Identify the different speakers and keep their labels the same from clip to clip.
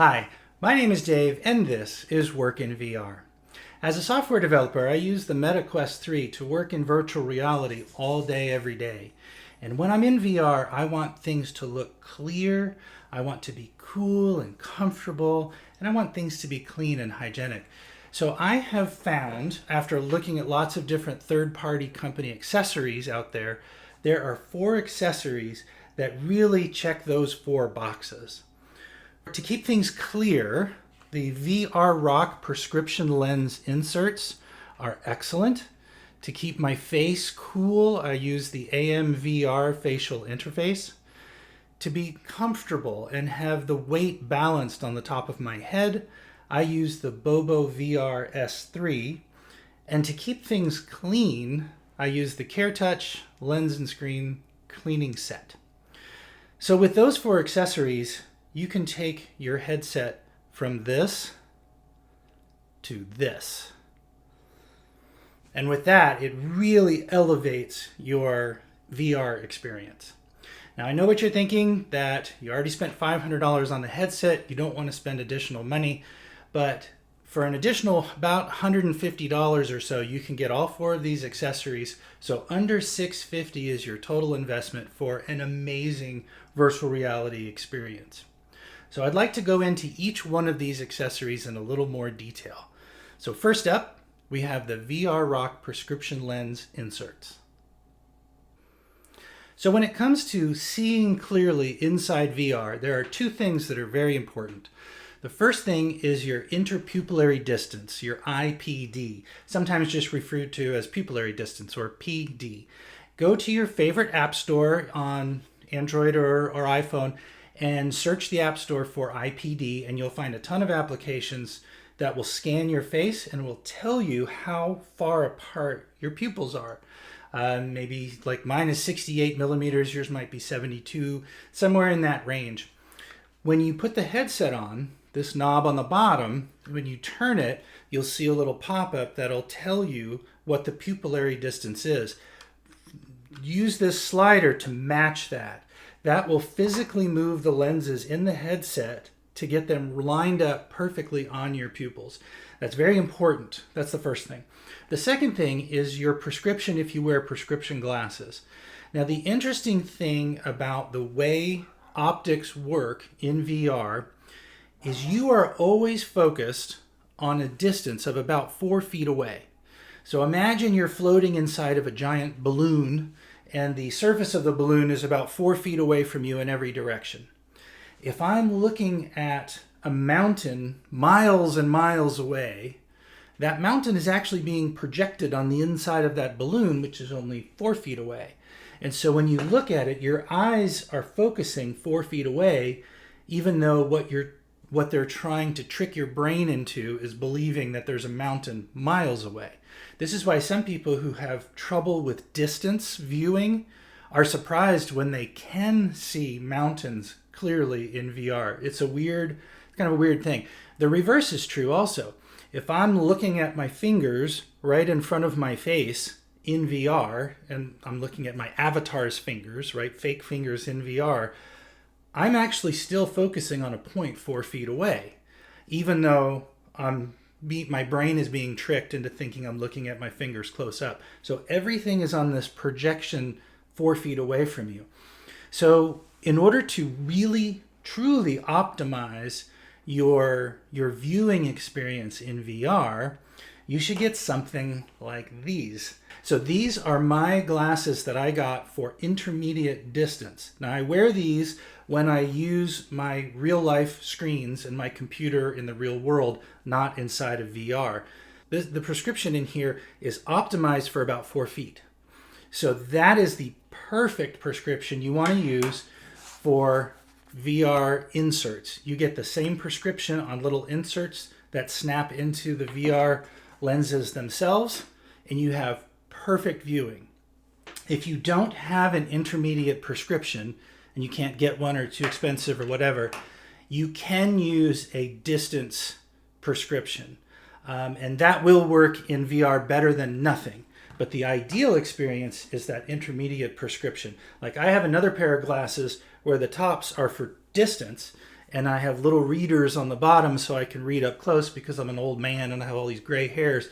Speaker 1: Hi, my name is Dave and this is Work in VR. As a software developer, I use the Meta Quest 3 to work in virtual reality all day, every day. And when I'm in VR, I want things to look clear, I want to be cool and comfortable, and I want things to be clean and hygienic. So I have found, after looking at lots of different third-party company accessories out there, there are 4 accessories that really check those 4 boxes. To keep things clear, the VR Rock prescription lens inserts are excellent. To keep my face cool, I use the AMVR facial interface. To be comfortable and have the weight balanced on the top of my head, I use the BoboVR S3. And to keep things clean, I use the CareTouch lens and screen cleaning set. So with those 4 accessories, you can take your headset from this to this. And with that, it really elevates your VR experience. Now, I know what you're thinking, that you already spent $500 on the headset, you don't want to spend additional money, but for an additional about $150 or so, you can get all 4 of these accessories. So under $650 is your total investment for an amazing virtual reality experience. So I'd like to go into each one of these accessories in a little more detail. So first up, we have the VR Rock prescription lens inserts. So when it comes to seeing clearly inside VR, there are 2 things that are very important. The first thing is your interpupillary distance, your IPD, sometimes just referred to as pupillary distance, or PD. Go to your favorite app store on Android or iPhone and search the App Store for IPD, and you'll find a ton of applications that will scan your face and will tell you how far apart your pupils are. Maybe like mine is 68 millimeters, yours might be 72, somewhere in that range. When you put the headset on, this knob on the bottom, when you turn it, you'll see a little pop-up that'll tell you what the pupillary distance is. Use this slider to match that. That will physically move the lenses in the headset to get them lined up perfectly on your pupils. That's very important. That's the first thing. The second thing is your prescription if you wear prescription glasses. Now, the interesting thing about the way optics work in VR is you are always focused on a distance of about 4 feet away. So imagine you're floating inside of a giant balloon and the surface of the balloon is about 4 feet away from you in every direction. If I'm looking at a mountain miles and miles away, that mountain is actually being projected on the inside of that balloon, which is only 4 feet away. And so when you look at it, your eyes are focusing 4 feet away, even though what they're trying to trick your brain into is believing that there's a mountain miles away. This is why some people who have trouble with distance viewing are surprised when they can see mountains clearly in VR. It's kind of a weird thing. The reverse is true also. If I'm looking at my fingers right in front of my face in VR, and I'm looking at my avatar's fingers, right, fake fingers in VR, I'm actually still focusing on a point 4 feet away, even though my brain is being tricked into thinking I'm looking at my fingers close up. So everything is on this projection 4 feet away from you. So in order to really, truly optimize your viewing experience in VR, you should get something like these. So these are my glasses that I got for intermediate distance. Now I wear these when I use my real life screens and my computer in the real world, not inside of VR. The prescription in here is optimized for about 4 feet. So that is the perfect prescription you want to use for VR inserts. You get the same prescription on little inserts that snap into the VR lenses themselves, and you have perfect viewing. If you don't have an intermediate prescription and you can't get one or too expensive or whatever, you can use a distance prescription. And that will work in VR better than nothing. But the ideal experience is that intermediate prescription. Like I have another pair of glasses where the tops are for distance and I have little readers on the bottom so I can read up close because I'm an old man and I have all these gray hairs.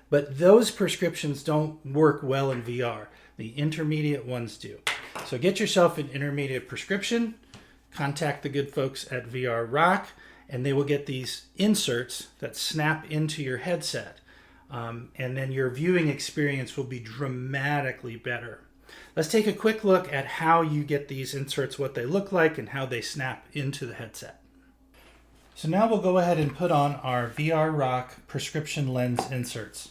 Speaker 1: But those prescriptions don't work well in VR. The intermediate ones do. So get yourself an intermediate prescription, contact the good folks at VR Rock, and they will get these inserts that snap into your headset. And then your viewing experience will be dramatically better. Let's take a quick look at how you get these inserts, what they look like, and how they snap into the headset. So now we'll go ahead and put on our VR Rock prescription lens inserts.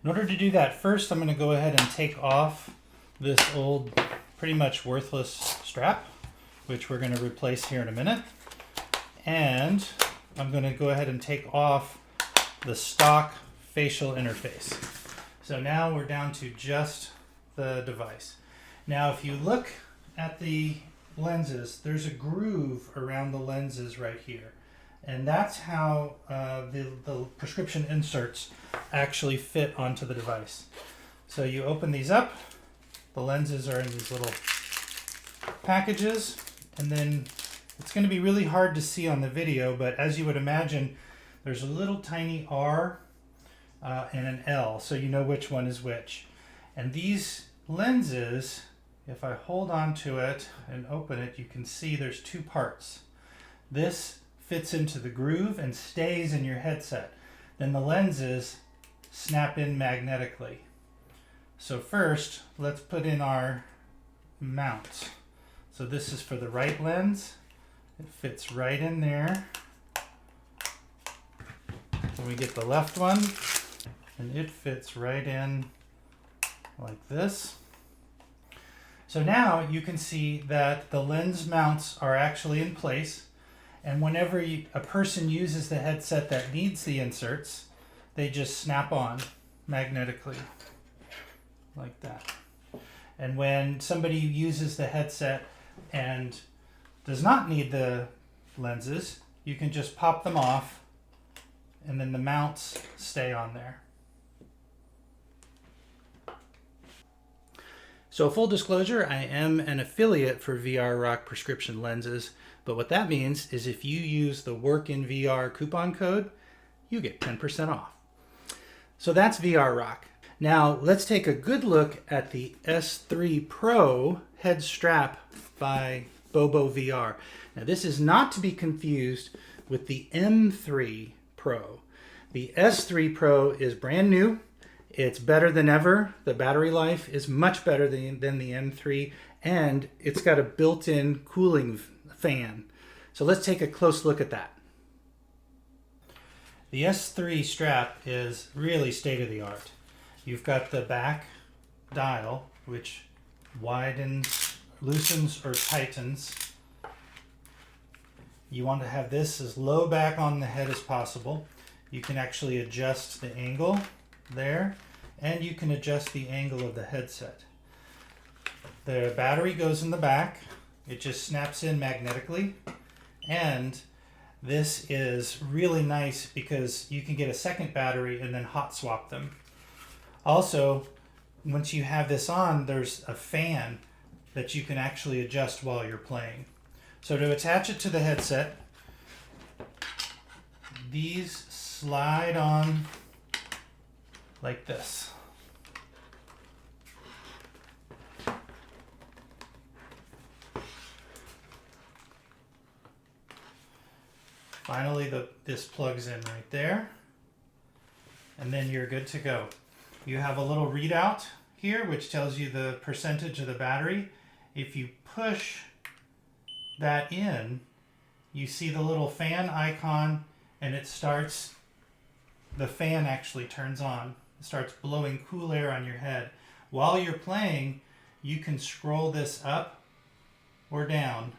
Speaker 1: In order to do that, first I'm going to go ahead and take off this old, pretty much worthless strap, which we're going to replace here in a minute. And I'm going to go ahead and take off the stock facial interface. So now we're down to just the device. Now if you look at the lenses, there's a groove around the lenses right here. And that's how the prescription inserts actually fit onto the device. So you open these up, the lenses are in these little packages, and then it's going to be really hard to see on the video, but as you would imagine, there's a little tiny R and an L, so you know which one is which. And these lenses, if I hold on to it and open it, you can see there's two parts. This fits into the groove and stays in your headset. Then the lenses snap in magnetically. So first, let's put in our mount. So this is for the right lens. It fits right in there. Then we get the left one, and it fits right in like this. So now you can see that the lens mounts are actually in place, and whenever a person uses the headset that needs the inserts, they just snap on magnetically like that. And when somebody uses the headset and does not need the lenses, you can just pop them off and then the mounts stay on there. So full disclosure, I am an affiliate for VR Rock prescription lenses, but what that means is if you use the Work in VR coupon code, you get 10% off. So that's VR Rock. Now let's take a good look at the S3 Pro head strap by BoboVR. Now this is not to be confused with the M3 Pro. The S3 Pro is brand new. It's better than ever. The battery life is much better than the M3, and it's got a built-in cooling fan. So let's take a close look at that. The S3 strap is really state-of-the-art. You've got the back dial, which widens, loosens, or tightens. You want to have this as low back on the head as possible. You can actually adjust the angle there, and you can adjust the angle of the headset. The battery goes in the back. It just snaps in magnetically, and this is really nice because you can get a second battery and then hot swap them. Also, once you have this on, there's a fan that you can actually adjust while you're playing. So to attach it to the headset, these slide on like this. Finally, this plugs in right there, and then you're good to go. You have a little readout here which tells you the percentage of the battery. If you push that in, you see the little fan icon, and it starts, the fan actually turns on. It starts blowing cool air on your head. While you're playing, you can scroll this up or down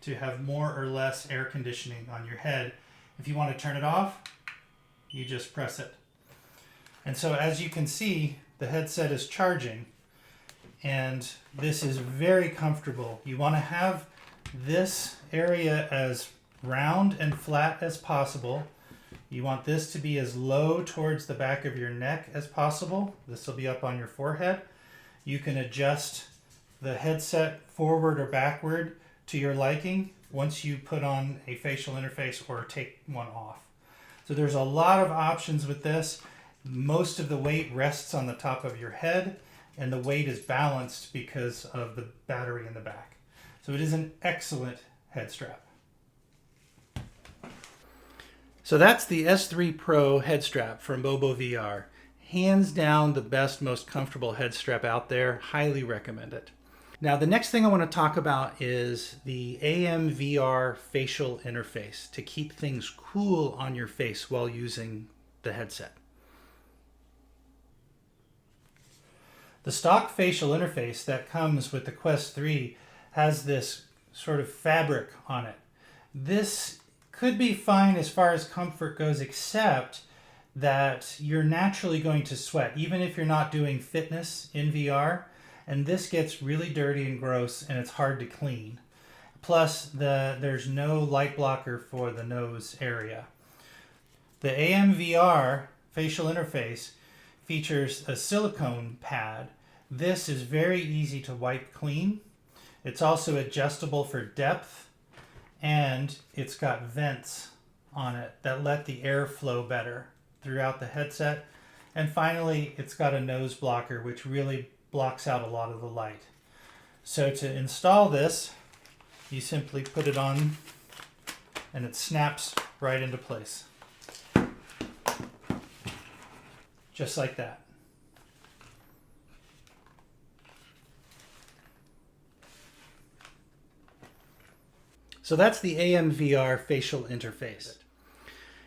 Speaker 1: to have more or less air conditioning on your head. If you want to turn it off, you just press it. And so as you can see, the headset is charging, and this is very comfortable. You want to have this area as round and flat as possible. You want this to be as low towards the back of your neck as possible. This will be up on your forehead. You can adjust the headset forward or backward to your liking once you put on a facial interface or take one off. So there's a lot of options with this. Most of the weight rests on the top of your head, and the weight is balanced because of the battery in the back. So it is an excellent head strap. So that's the S3 Pro head strap from BoboVR. Hands down the best, most comfortable head strap out there. Highly recommend it. Now the next thing I want to talk about is the AMVR facial interface to keep things cool on your face while using the headset. The stock facial interface that comes with the Quest 3 has this sort of fabric on it. This could be fine as far as comfort goes, except that you're naturally going to sweat, even if you're not doing fitness in VR, and this gets really dirty and gross and it's hard to clean. Plus, there's no light blocker for the nose area. The AMVR facial interface features a silicone pad. This is very easy to wipe clean. It's also adjustable for depth, and it's got vents on it that let the air flow better throughout the headset. And finally, it's got a nose blocker, which really blocks out a lot of the light. So to install this, you simply put it on and it snaps right into place. Just like that. So that's the AMVR facial interface.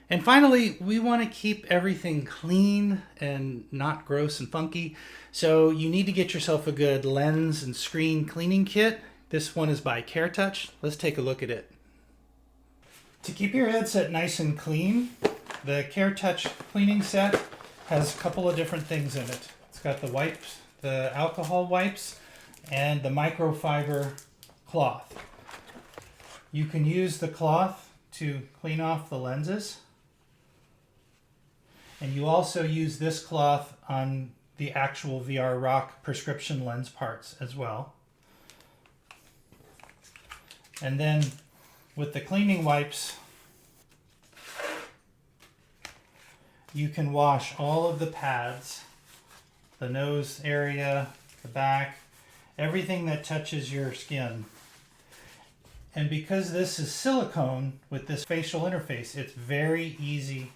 Speaker 1: And finally, we want to keep everything clean and not gross and funky. So you need to get yourself a good lens and screen cleaning kit. This one is by CareTouch. Let's take a look at it. To keep your headset nice and clean, the CareTouch cleaning set has a couple of different things in it. It's got the wipes, the alcohol wipes, and the microfiber cloth. You can use the cloth to clean off the lenses. And you also use this cloth on the actual VR Rock prescription lens parts as well. And then with the cleaning wipes, you can wash all of the pads, the nose area, the back, everything that touches your skin. And because this is silicone with this facial interface, it's very easy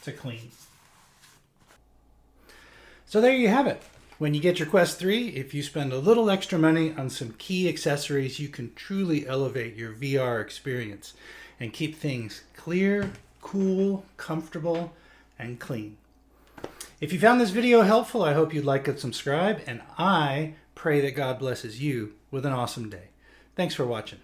Speaker 1: to clean. So there you have it. When you get your Quest 3, if you spend a little extra money on some key accessories, you can truly elevate your VR experience and keep things clear, cool, comfortable, and clean. If you found this video helpful, I hope you'd like and subscribe, and I pray that God blesses you with an awesome day. Thanks for watching.